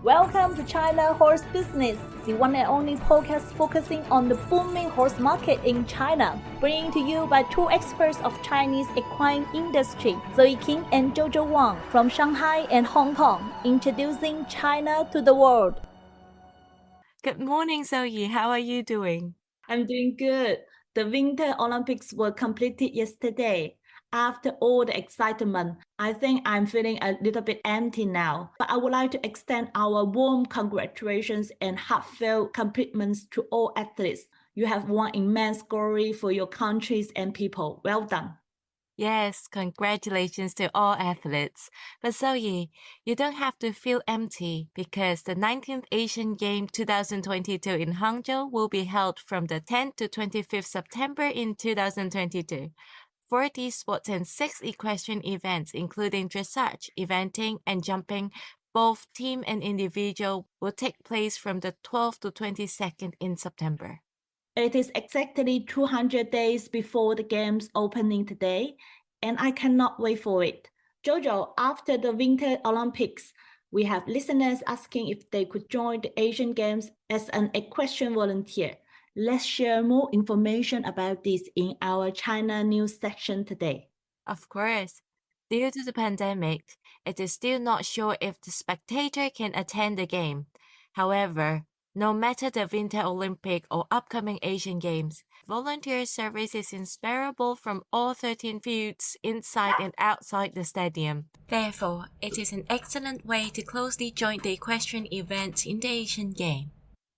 Welcome to China Horse Business, the one and only podcast focusing on the booming horse market in China, bringing to you by two experts of Chinese equine industry, Zoe King and Jojo Wang from Shanghai and Hong Kong, introducing China to the world. Good morning, Zoe. How are you doing? I'm doing good. The Winter Olympics were completed yesterday. After all the excitement, I think I'm feeling a little bit empty now. But I would like to extend our warm congratulations and heartfelt compliments to all athletes. You have won immense glory for your countries and people. Well done. Yes, congratulations to all athletes. But Zoe, you don't have to feel empty because the 19th Asian Games 2022 in Hangzhou will be held from the 10th to 25th September in 2022. 40 sports and 6 equestrian events, including dressage, eventing, and jumping, both team and individual, will take place from the 12th to 22nd in September. It is exactly 200 days before the games opening today, and I cannot wait for it. Jojo, after the Winter Olympics, we have listeners asking if they could join the Asian Games as an equestrian volunteer. Let's share more information about this in our China news section today. Of course. Due to the pandemic, it is still not sure if the spectator can attend the game. However, no matter the Winter Olympic or upcoming Asian Games, volunteer service is inseparable from all 13 fields inside and outside the stadium. Therefore, it is an excellent way to closely join the equestrian events in the Asian Games.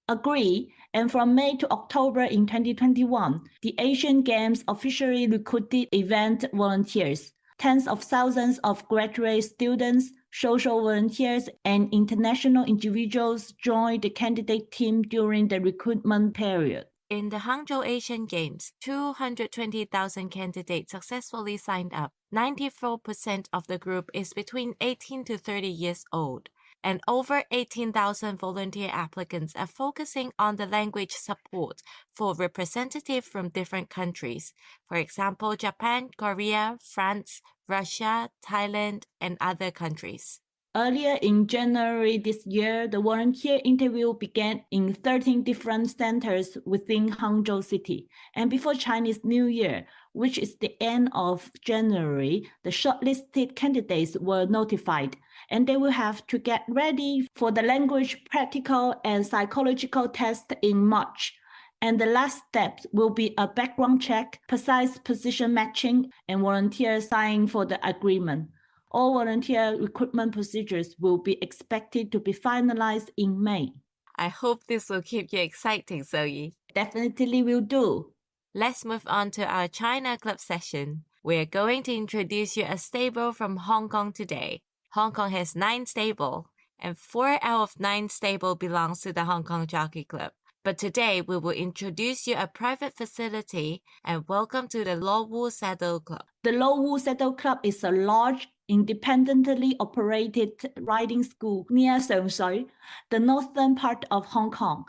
Agree, and from May to October in 2021, the Asian Games officially recruited event volunteers. Tens of thousands of graduate students, social volunteers, and international individuals joined the candidate team during the recruitment period. In the Hangzhou Asian Games, 220,000 candidates successfully signed up. 94% of the group is between 18 to 30 years old, and over 18,000 volunteer applicants are focusing on the language support for representatives from different countries. For example, Japan, Korea, France, Russia, Thailand, and other countries. Earlier in January this year, the volunteer interview began in 13 different centers within Hangzhou City. And before Chinese New Year, which is the end of January, the shortlisted candidates were notified, and they will have to get ready for the language practical and psychological test in March. And the last step will be a background check, precise position matching, and volunteer signing for the agreement. All volunteer recruitment procedures will be expected to be finalized in May. I hope this will keep you excited, Zoe. Definitely will do. Let's move on to our China Club session. We're going to introduce you a stable from Hong Kong today. Hong Kong has 9 stables, and 4 out of 9 stables belongs to the Hong Kong Jockey Club. But today we will introduce you a private facility and welcome to the Lo Wu Saddle Club. The Lo Wu Saddle Club is a large, independently operated riding school near Sheung, the northern part of Hong Kong.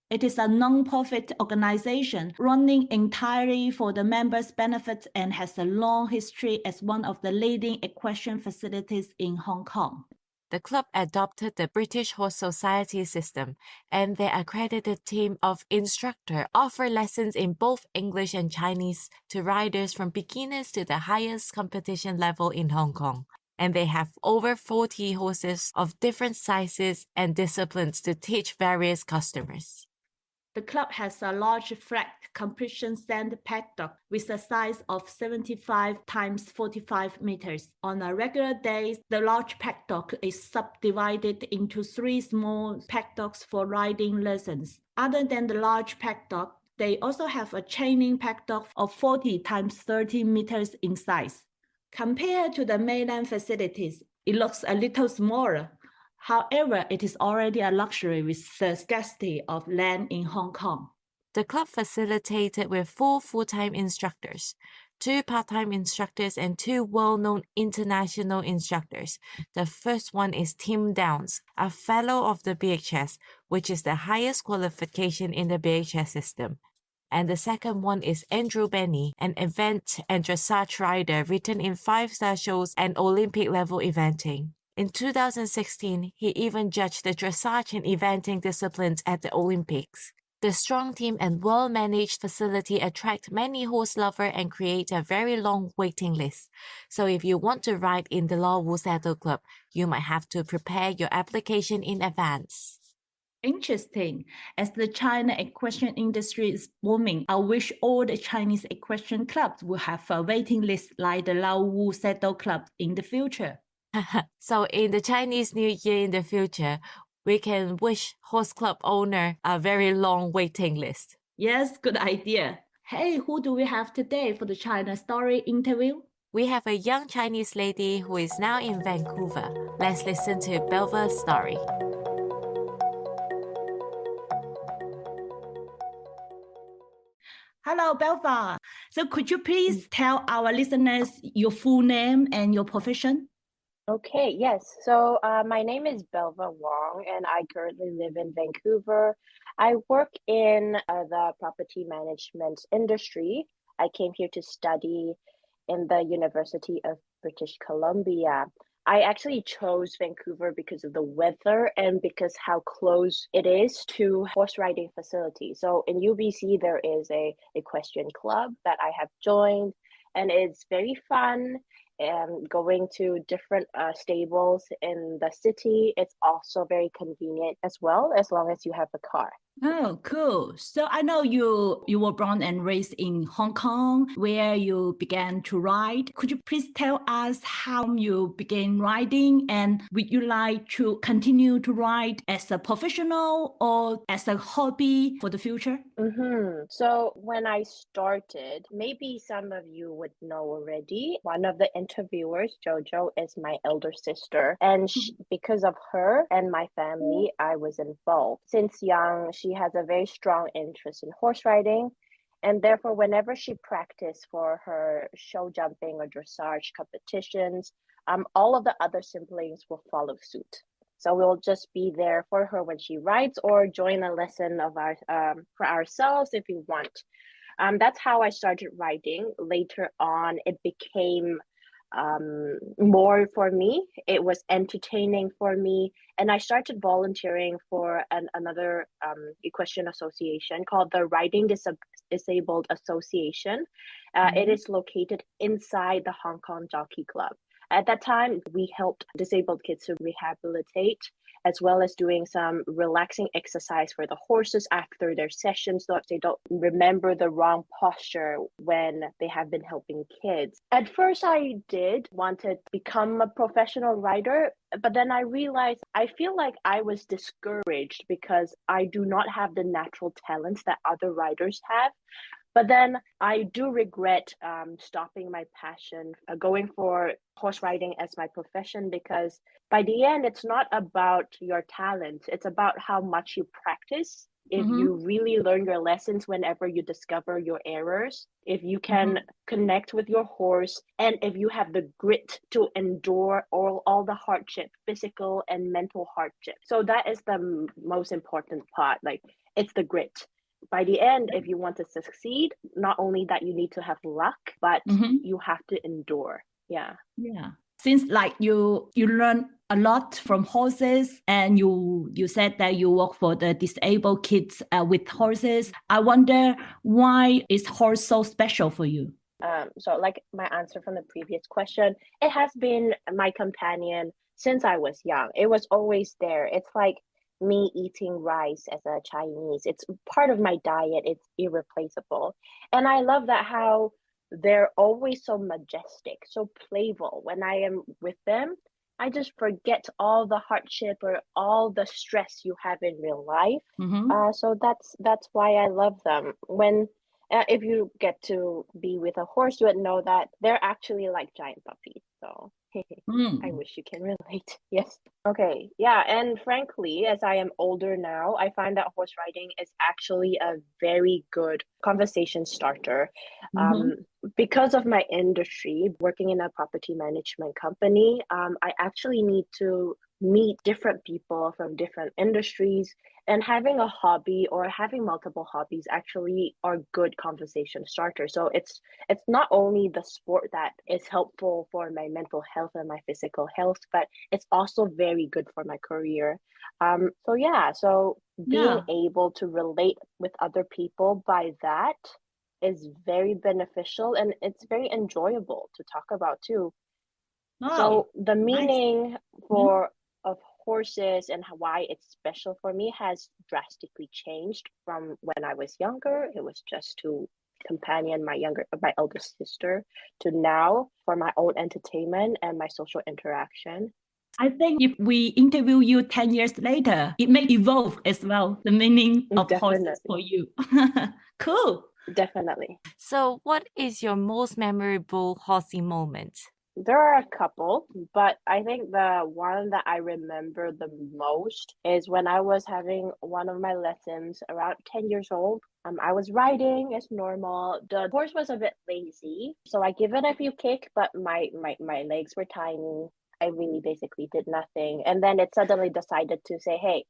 It is a non-profit organization running entirely for the members' benefit and has a long history as one of the leading equestrian facilities in Hong Kong. The club adopted the British Horse Society system, and their accredited team of instructors offer lessons in both English and Chinese to riders from beginners to the highest competition level in Hong Kong. And they have over 40 horses of different sizes and disciplines to teach various customers. The club has a large flat competition stand paddock with a size of 75 times 45 meters. On a regular day, the large paddock is subdivided into 3 small paddocks for riding lessons. Other than the large paddock, they also have a training paddock of 40 times 30 meters in size. Compared to the mainland facilities, it looks a little smaller. However, it is already a luxury with the scarcity of land in Hong Kong. The club facilitated with 4 full-time instructors, 2 part-time instructors, and 2 well-known international instructors. The first one is Tim Downs, a fellow of the BHS, which is the highest qualification in the BHS system. And the second one is Andrew Benny, an event and dressage rider written in 5-star shows and Olympic-level eventing. In 2016, he even judged the dressage and eventing disciplines at the Olympics. The strong team and well-managed facility attract many horse lovers and create a very long waiting list. So if you want to ride in the Laowu Saddle Club, you might have to prepare your application in advance. Interesting. As the China equestrian industry is booming, I wish all the Chinese equestrian clubs will have a waiting list like the Laowu Saddle Club in the future. So in the Chinese New Year in the future, we can wish horse club owner a very long waiting list. Yes, good idea. Hey, who do we have today for the China Story interview? We have a young Chinese lady who is now in Vancouver. Let's listen to Belva's story. Hello, Belva. So could you please tell our listeners your full name and your profession? Okay, yes. So my name is Belva Wong, and I currently live in Vancouver. I work in the property management industry. I came here to study in the University of British Columbia. I actually chose Vancouver because of the weather and because how close it is to horse riding facilities. So in UBC, there is a equestrian club that I have joined, and it's very fun. And going to different stables in the city, it's also very convenient as well, as long as you have a car. Oh, cool. So I know you were born and raised in Hong Kong, where you began to ride. Could you please tell us how you began riding, and would you like to continue to ride as a professional or as a hobby for the future? So when I started, maybe some of you would know already, one of the interviewers, Jojo, is my elder sister. And because of her and my family, I was involved. Since young, she has a very strong interest in horse riding. And therefore, whenever she practiced for her show jumping or dressage competitions, all of the other siblings will follow suit. So we'll just be there for her when she rides or join a lesson of our for ourselves if we want. That's how I started riding. Later on, it became more for me. It was entertaining for me. And I started volunteering for another equestrian association called the Riding Disabled Association. It is located inside the Hong Kong Jockey Club. At that time, we helped disabled kids to rehabilitate, as well as doing some relaxing exercise for the horses after their sessions so that they don't remember the wrong posture when they have been helping kids. At first, I did want to become a professional rider, but then I realized I feel like I was discouraged because I do not have the natural talents that other riders have. But then I do regret stopping my passion, going for horse riding as my profession, because by the end, it's not about your talent. It's about how much you practice. If you really learn your lessons whenever you discover your errors, if you can connect with your horse, and if you have the grit to endure all the hardship, physical and mental hardship. So that is the most important part. Like, it's the grit. By the end, if you want to succeed, not only that you need to have luck, but you have to endure. Yeah. Since like you learn a lot from horses, and you said that you work for the disabled kids with horses, I wonder, why is horse so special for you? So like my answer from the previous question, it has been my companion since I was young. It was always there. It's like me eating rice as a Chinese. It's part of my diet. It's irreplaceable. And I love that how they're always so majestic, so playful. When I am with them, I just forget all the hardship or all the stress you have in real life. So that's why I love them. When if you get to be with a horse, you would know that they're actually like giant puppies. So I wish you can relate. Yes. Okay. Yeah. And frankly, as I am older now, I find that horse riding is actually a very good conversation starter. Because of my industry, working in a property management company, I actually need to meet different people from different industries, and having a hobby or having multiple hobbies actually are good conversation starters. So it's not only the sport that is helpful for my mental health and my physical health, but it's also very good for my career. So being Yeah. able to relate with other people by that is very beneficial and it's very enjoyable to talk about too. Wow. So the Nice. meaning Mhm. for of horses and why it's special for me has drastically changed from when I was younger. It was just to companion my elder sister to now for my own entertainment and my social interaction. I think if we interview you 10 years later, it may evolve as well, the meaning of horses Definitely, for you. Cool. definitely. So, what is your most memorable horsey moment? There are a couple, but I think the one that I remember the most is when I was having one of my lessons around 10 years old. I was riding as normal. The horse was a bit lazy, so I give it a few kicks, but my legs were tiny. I really basically did nothing. And then it suddenly decided to say, hey,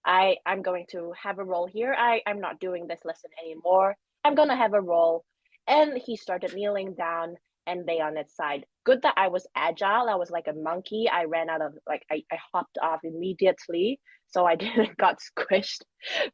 I'm going to have a role here. I'm not doing this lesson anymore. I'm gonna have a role. And he started kneeling down and lay on its side. Good that I was agile. I was like a monkey. I ran out of I hopped off immediately so I didn't got squished.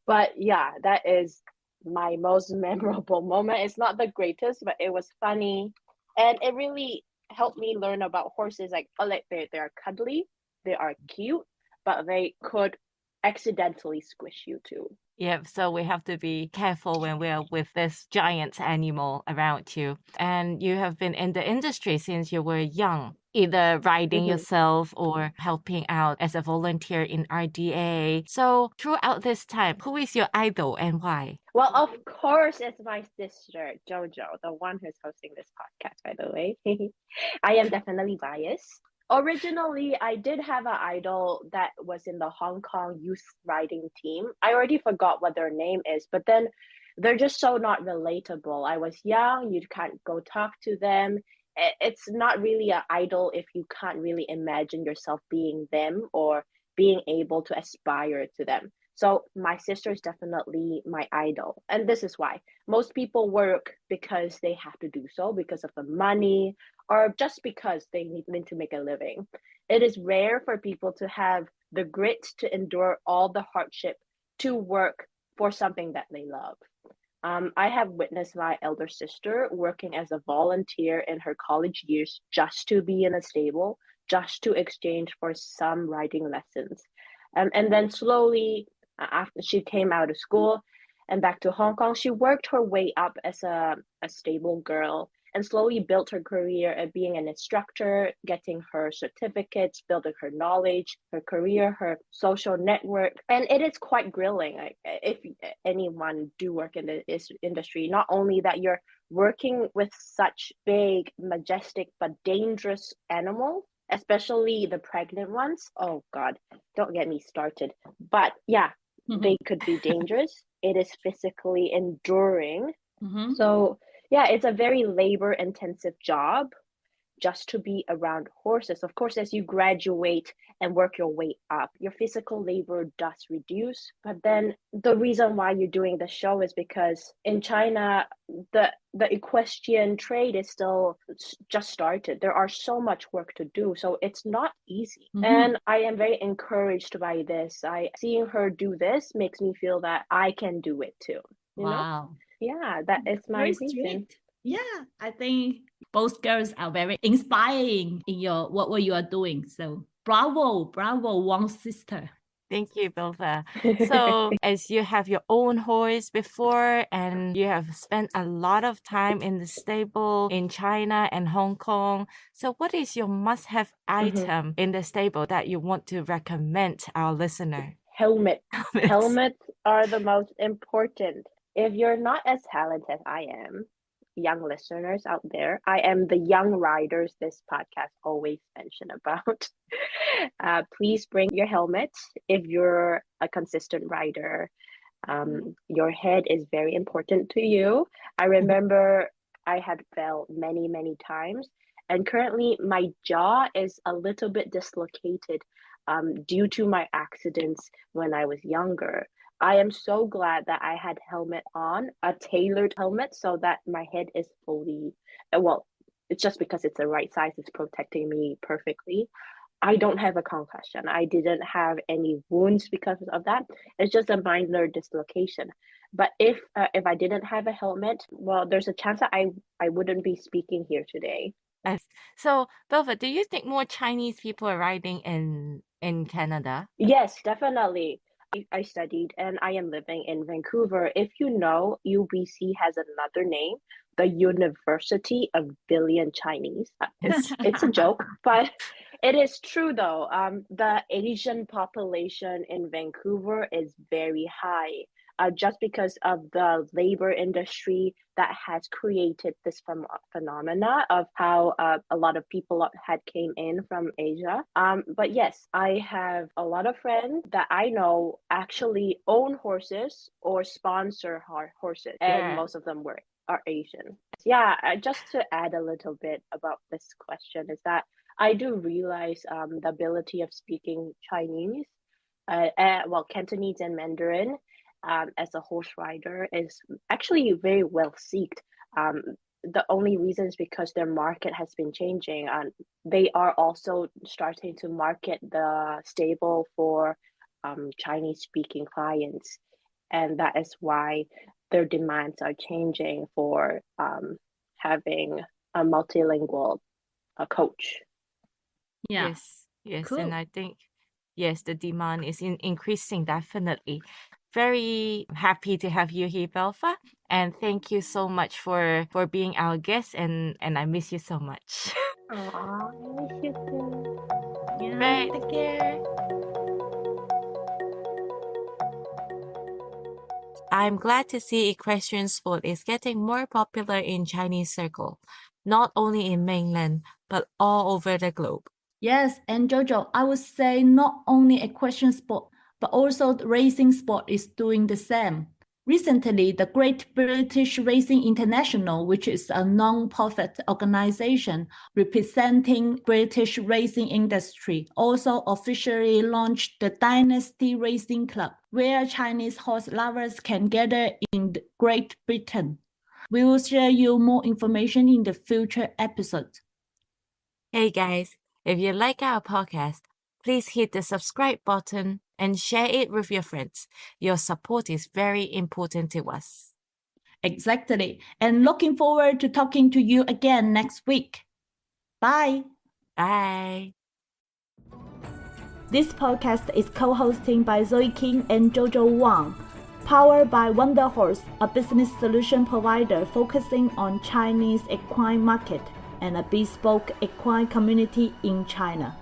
But yeah, that is my most memorable moment. It's not the greatest, but it was funny. And it really helped me learn about horses. Like they are cuddly, they are cute, but they could accidentally squish you too. Yep, so we have to be careful when we're with this giant animal around you. And you have been in the industry since you were young, either riding Mhm. yourself or helping out as a volunteer in RDA. So throughout this time, who is your idol and why? Well, of course, it's my sister, Jojo, the one who's hosting this podcast, by the way. I am definitely biased. Originally, I did have an idol that was in the Hong Kong youth riding team. I already forgot what their name is, but then they're just so not relatable. I was young, you can't go talk to them. It's not really an idol if you can't really imagine yourself being them or being able to aspire to them. So my sister is definitely my idol. And this is why most people work because they have to do so because of the money or just because they need to make a living. It is rare for people to have the grit to endure all the hardship to work for something that they love. I have witnessed my elder sister working as a volunteer in her college years just to be in a stable, just to exchange for some riding lessons. And then slowly, after she came out of school and back to Hong Kong, she worked her way up as a stable girl and slowly built her career at being an instructor, getting her certificates, building her knowledge, her career, her social network. And it is quite grilling. Like, if anyone do work in the industry, not only that you're working with such big, majestic, but dangerous animals, especially the pregnant ones. Oh God, don't get me started. But yeah, Mhm. they could be dangerous. It is physically enduring. Mhm. So yeah, it's a very labor intensive job just to be around horses. Of course, as you graduate and work your way up, your physical labor does reduce. But then the reason why you're doing the show is because in China, the equestrian trade is still just started. There are so much work to do, so it's not easy. Mhm. And I am very encouraged by this. I seeing her do this makes me feel that I can do it too. You know? Wow. Yeah, that is my Very reason. sweet. Yeah, I think both girls are very inspiring in your what you are doing. So bravo, bravo, Wong's sister. Thank you, Belva. So, as you have your own horse before and you have spent a lot of time in the stable in China and Hong Kong, so what is your must have Mhm. item in the stable that you want to recommend our listener? Helmet. It's Helmets are the most important. If you're not as talented as I am, young listeners out there, I am the young riders this podcast always mention about. Please bring your helmet if you're a consistent rider. Your head is very important to you. I remember I had fell many, many times, and currently my jaw is a little bit dislocated due to my accidents when I was younger. I am so glad that I had helmet on, a tailored helmet, so that my head is fully, well, it's just because it's the right size, it's protecting me perfectly. I don't have a concussion. I didn't have any wounds because of that. It's just a minor dislocation. But if I didn't have a helmet, well, there's a chance that I wouldn't be speaking here today. Yes. So, Belva, do you think more Chinese people are riding in Canada? Yes, definitely. I studied and I am living in Vancouver. If you know, UBC has another name, the University of Billion Chinese. It's a joke, but it is true though. The Asian population in Vancouver is very high. Just because of the labor industry that has created this phenomena of how a lot of people had came in from Asia. But yes, I have a lot of friends that I know actually own horses or sponsor horses, and most of them are Asian. Yeah, just to add a little bit about this question is that I do realize the ability of speaking Chinese, well, Cantonese and Mandarin as a horse rider is actually very well seeked. The only reason is because their market has been changing. They are also starting to market the stable for Chinese speaking clients. And that is why their demands are changing for having a multilingual coach. Yeah. Yes. Cool. And I think, yes, the demand is increasing definitely. Very happy to have you here, Belva. And thank you so much for being our guest, and I miss you so much. Aww, I miss you too. Yeah. Right. Take care. I'm glad to see equestrian sport is getting more popular in Chinese circle, not only in mainland, but all over the globe. Yes, and Jojo, I would say not only equestrian sport, but also the racing sport is doing the same. Recently, the Great British Racing International, which is a non-profit organization representing British racing industry, also officially launched the Dynasty Racing Club, where Chinese horse lovers can gather in Great Britain. We will share you more information in the future episodes. Hey guys, if you like our podcast, please hit the subscribe button and share it with your friends. Your support is very important to us. Exactly. And looking forward to talking to you again next week. Bye. Bye. This podcast is co-hosted by Zoe King and Jojo Wang, powered by Wonder Horse, a business solution provider focusing on Chinese equine market and a bespoke equine community in China.